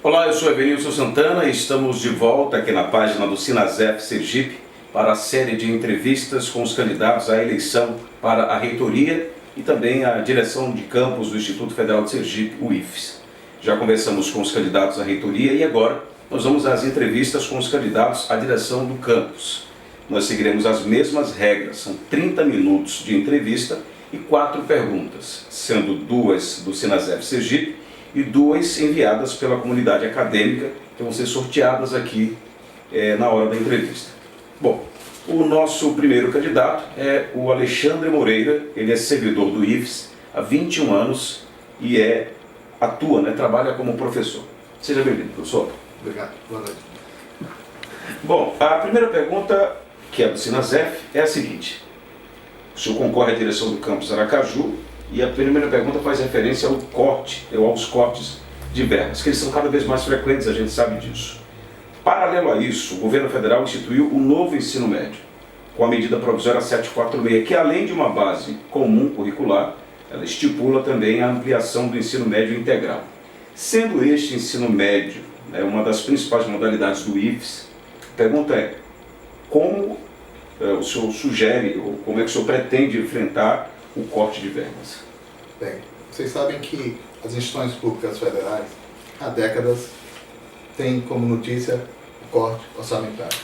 Olá, eu sou Evenilson Santana e estamos de volta aqui na página do Sinasef Sergipe para a série de entrevistas com os candidatos à eleição para a reitoria e também a direção de campus do Instituto Federal de Sergipe, o IFES. Já conversamos com os candidatos à reitoria e agora nós vamos às entrevistas com os candidatos à direção do campus. Nós seguiremos as mesmas regras, são 30 minutos de entrevista e 4 perguntas, sendo 2 do Sinasef Sergipe e 2 enviadas pela comunidade acadêmica, que vão ser sorteadas aqui na hora da entrevista. Bom, o nosso primeiro candidato é o Alexandre Moreira, ele é servidor do IFES há 21 anos e trabalha como professor. Seja bem-vindo, professor. Obrigado, boa noite. Bom, a primeira pergunta, que é do Sinasef, é a seguinte. O senhor concorre à direção do campus Aracaju e a primeira pergunta faz referência aos cortes de verbas, que eles são cada vez mais frequentes, a gente sabe disso. Paralelo a isso, o governo federal instituiu o novo ensino médio, com a medida provisória 746, que além de uma base comum curricular, ela estipula também a ampliação do ensino médio integral. Sendo este ensino médio uma das principais modalidades do IFES, a pergunta é, como o senhor sugere, ou como é que o senhor pretende enfrentar o corte de verbas? Bem, vocês sabem que as instituições públicas federais, há décadas, têm como notícia o corte orçamentário.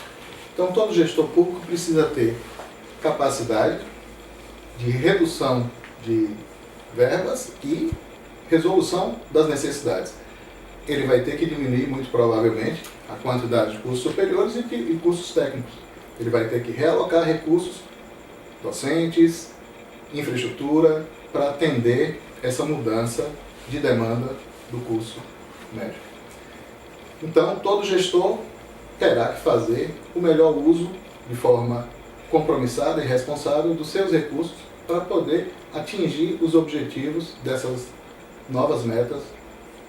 Então, todo gestor público precisa ter capacidade de redução de verbas e resolução das necessidades. Ele vai ter que diminuir, muito provavelmente, a quantidade de cursos superiores e cursos técnicos. Ele vai ter que realocar recursos, docentes, infraestrutura, para atender essa mudança de demanda do curso médio. Então, todo gestor terá que fazer o melhor uso, de forma compromissada e responsável, dos seus recursos para poder atingir os objetivos dessas novas metas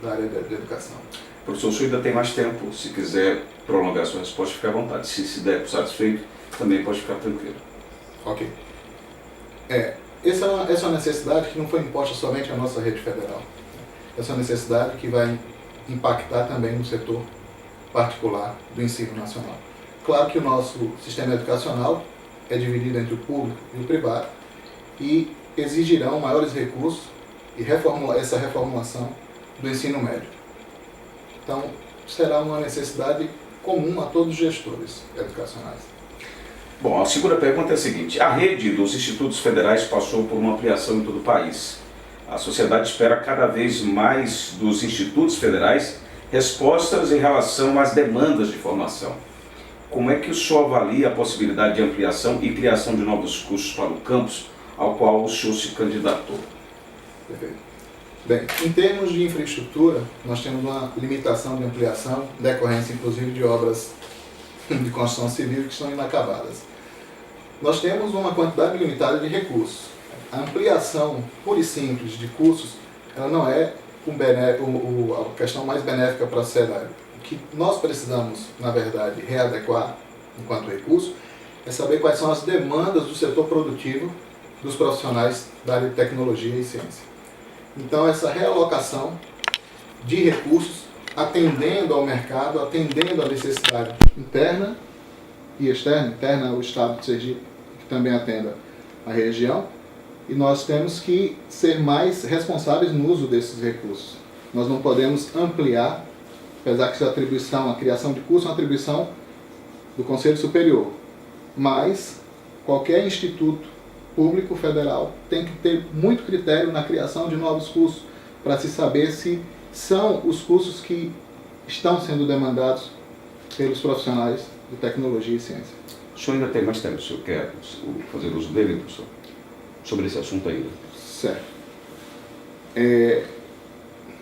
da área de educação. Professor, o senhor ainda tem mais tempo, se quiser prolongar a sua resposta, fique à vontade. Se der satisfeito, também pode ficar tranquilo. Ok. Essa é uma necessidade que não foi imposta somente à nossa rede federal. Essa é uma necessidade que vai impactar também no setor particular do ensino nacional. Claro que o nosso sistema educacional é dividido entre o público e o privado e exigirão maiores recursos e essa reformulação do ensino médio. Então, será uma necessidade comum a todos os gestores educacionais. Bom, a segunda pergunta é a seguinte. A rede dos institutos federais passou por uma ampliação em todo o país. A sociedade espera cada vez mais dos institutos federais respostas em relação às demandas de formação. Como é que o senhor avalia a possibilidade de ampliação e criação de novos cursos para o campus ao qual o senhor se candidatou? Perfeito. Bem, em termos de infraestrutura, nós temos uma limitação de ampliação, decorrência inclusive de obras de construção civil que estão inacabadas. Nós temos uma quantidade limitada de recursos. A ampliação pura e simples de cursos, ela não é a questão mais benéfica para a sociedade. O que nós precisamos, na verdade, readequar enquanto recurso, é saber quais são as demandas do setor produtivo dos profissionais da área de tecnologia e ciência. Então, essa realocação de recursos, atendendo ao mercado, atendendo à necessidade interna e externa, interna ao Estado de Sergipe, que também atenda a região, e nós temos que ser mais responsáveis no uso desses recursos. Nós não podemos ampliar, apesar que a criação de curso é uma atribuição do Conselho Superior, mas qualquer instituto público federal tem que ter muito critério na criação de novos cursos, para se saber se são os cursos que estão sendo demandados pelos profissionais de tecnologia e ciência. O senhor ainda tem mais tempo, o senhor quer fazer uso dele, professor? Sobre esse assunto ainda. Certo.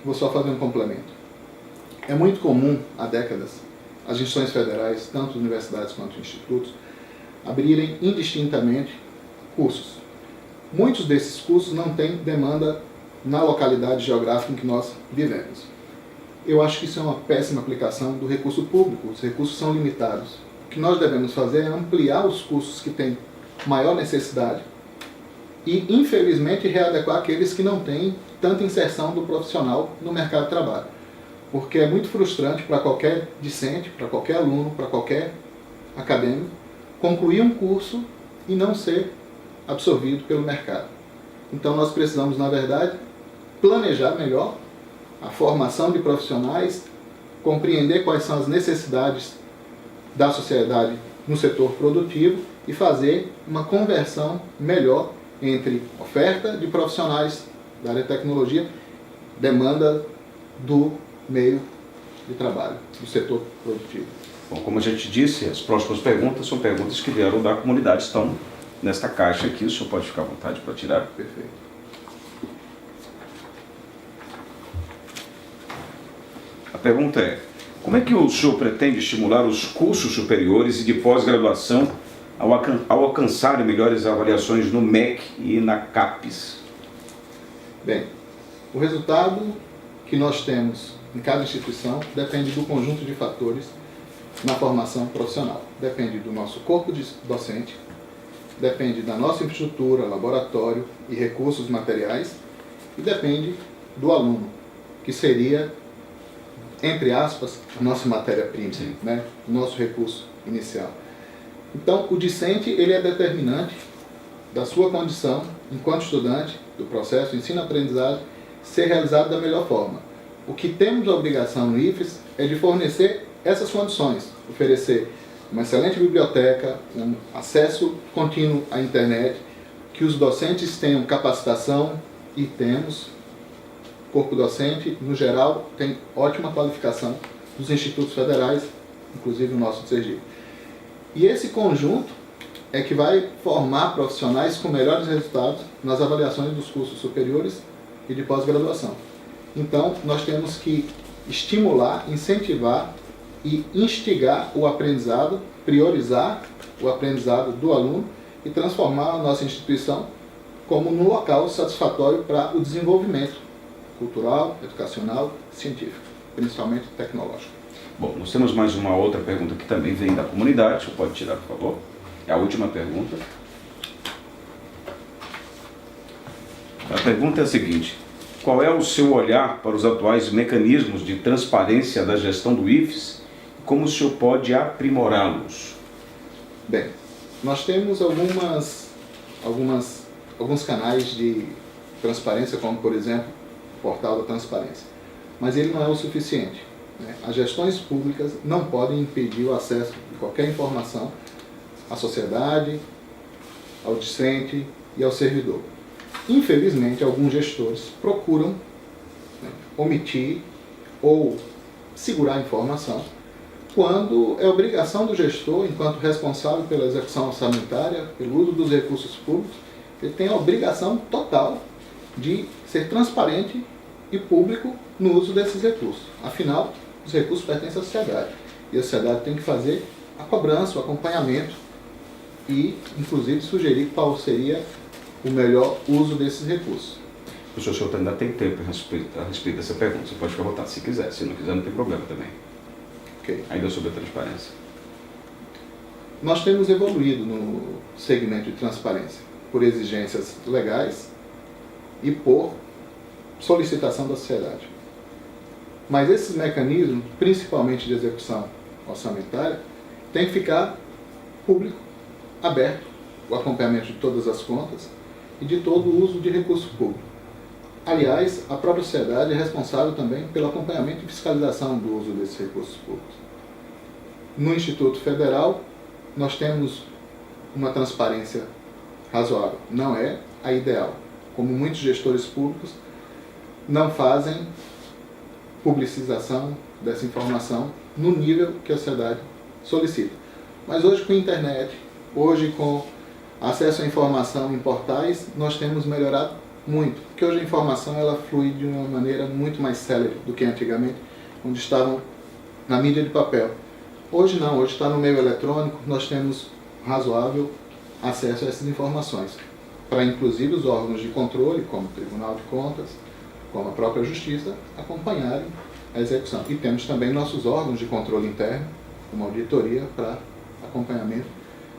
Vou só fazer um complemento. É muito comum, há décadas, as instituições federais, tanto universidades quanto institutos, abrirem indistintamente cursos. Muitos desses cursos não têm demanda na localidade geográfica em que nós vivemos. Eu acho que isso é uma péssima aplicação do recurso público. Os recursos são limitados. O que nós devemos fazer é ampliar os cursos que têm maior necessidade e, infelizmente, readequar aqueles que não têm tanta inserção do profissional no mercado de trabalho. porque é muito frustrante para qualquer discente, para qualquer aluno, para qualquer acadêmico, concluir um curso e não ser absorvido pelo mercado. Então nós precisamos, na verdade, planejar melhor a formação de profissionais, compreender quais são as necessidades da sociedade no setor produtivo e fazer uma conversão melhor entre oferta de profissionais da área de tecnologia, demanda do meio de trabalho, do setor produtivo. Bom, como a gente disse, as próximas perguntas são perguntas que vieram da comunidade, estão nesta caixa aqui, o senhor pode ficar à vontade para tirar. Perfeito. A pergunta é: como é que o senhor pretende estimular os cursos superiores e de pós-graduação ao alcançarem melhores avaliações no MEC e na CAPES? Bem, o resultado que nós temos em cada instituição depende do conjunto de fatores na formação profissional. Depende do nosso corpo docente, depende da nossa infraestrutura, laboratório e recursos materiais, e depende do aluno, que seria, entre aspas, a nossa matéria-prima, né? O nosso recurso inicial. Então, o discente ele é determinante da sua condição, enquanto estudante, do processo de ensino-aprendizagem, ser realizado da melhor forma. O que temos a obrigação no IFES é de fornecer essas condições, oferecer uma excelente biblioteca, um acesso contínuo à internet, que os docentes tenham capacitação, e temos. O corpo docente, no geral, tem ótima qualificação dos institutos federais, inclusive o nosso de Sergipe. E esse conjunto é que vai formar profissionais com melhores resultados nas avaliações dos cursos superiores e de pós-graduação. Então, nós temos que estimular, incentivar e instigar o aprendizado, priorizar o aprendizado do aluno e transformar a nossa instituição como um local satisfatório para o desenvolvimento cultural, educacional, científico, principalmente tecnológico. Bom, nós temos mais uma outra pergunta que também vem da comunidade. O senhor pode tirar, por favor? É a última pergunta. A pergunta é a seguinte: qual é o seu olhar para os atuais mecanismos de transparência da gestão do IFES e como o senhor pode aprimorá-los? Bem, nós temos alguns canais de transparência, como, por exemplo, o Portal da Transparência. Mas ele não é o suficiente, né? As gestões públicas não podem impedir o acesso de qualquer informação à sociedade, ao discente e ao servidor. Infelizmente, alguns gestores procuram, né, omitir ou segurar a informação, quando é obrigação do gestor, enquanto responsável pela execução orçamentária, pelo uso dos recursos públicos, ele tem a obrigação total de ser transparente e público no uso desses recursos. Afinal, os recursos pertencem à sociedade, e a sociedade tem que fazer a cobrança, o acompanhamento e, inclusive, sugerir qual seria o melhor uso desses recursos. O senhor ainda tem tempo a respeito dessa pergunta. Você pode ficar à vontade se quiser. Se não quiser, não tem problema também. Okay. Ainda sobre a transparência. Nós temos evoluído no segmento de transparência por exigências legais e por solicitação da sociedade. Mas esses mecanismos, principalmente de execução orçamentária, tem que ficar público, aberto, o acompanhamento de todas as contas e de todo o uso de recurso público. Aliás, a própria sociedade é responsável também pelo acompanhamento e fiscalização do uso desses recursos públicos. No Instituto Federal, nós temos uma transparência razoável. Não é a ideal. Como muitos gestores públicos não fazem publicização dessa informação no nível que a sociedade solicita. Mas hoje, com a internet, hoje com acesso à informação em portais, nós temos melhorado muito, porque hoje a informação ela flui de uma maneira muito mais célere do que antigamente, onde estavam na mídia de papel. Hoje não, hoje está no meio eletrônico, nós temos razoável acesso a essas informações, para inclusive os órgãos de controle, como o Tribunal de Contas, como a própria Justiça, acompanharem a execução. E temos também nossos órgãos de controle interno, uma auditoria para acompanhamento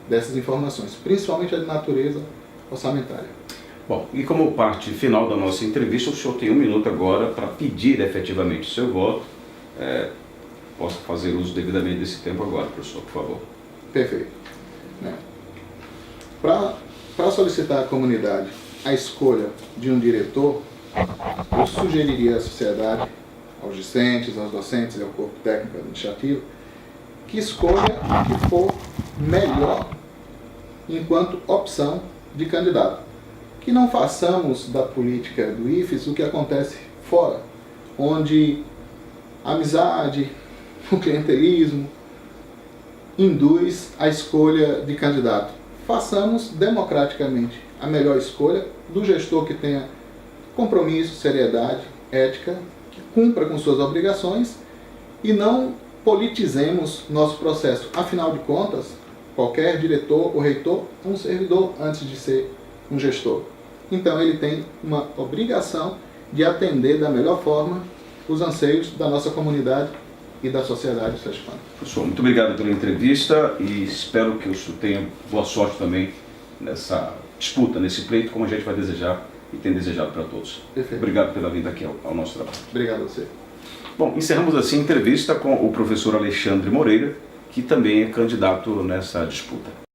dessas informações, principalmente a de natureza orçamentária. Bom, e como parte final da nossa entrevista, o senhor tem 1 minuto agora para pedir efetivamente o seu voto possa fazer uso devidamente desse tempo agora, professor, por favor. Perfeito. Para solicitar à comunidade a escolha de um diretor, eu sugeriria à sociedade, aos discentes, aos docentes e ao corpo técnico administrativo, que escolha o que for melhor enquanto opção de candidato. Que não façamos da política do IFES o que acontece fora, onde a amizade, o clientelismo induz a escolha de candidato. Façamos democraticamente a melhor escolha do gestor que tenha compromisso, seriedade, ética, que cumpra com suas obrigações e não politizemos nosso processo. Afinal de contas, qualquer diretor ou reitor é um servidor antes de ser um gestor. Então ele tem uma obrigação de atender da melhor forma os anseios da nossa comunidade e da sociedade sergipana. Professor, muito obrigado pela entrevista e espero que o senhor tenha boa sorte também nessa disputa, nesse pleito, como a gente vai desejar e tem desejado para todos. Perfeito. Obrigado pela vinda aqui ao nosso trabalho. Obrigado a você. Bom, encerramos assim a entrevista com o professor Alexandre Moreira, que também é candidato nessa disputa.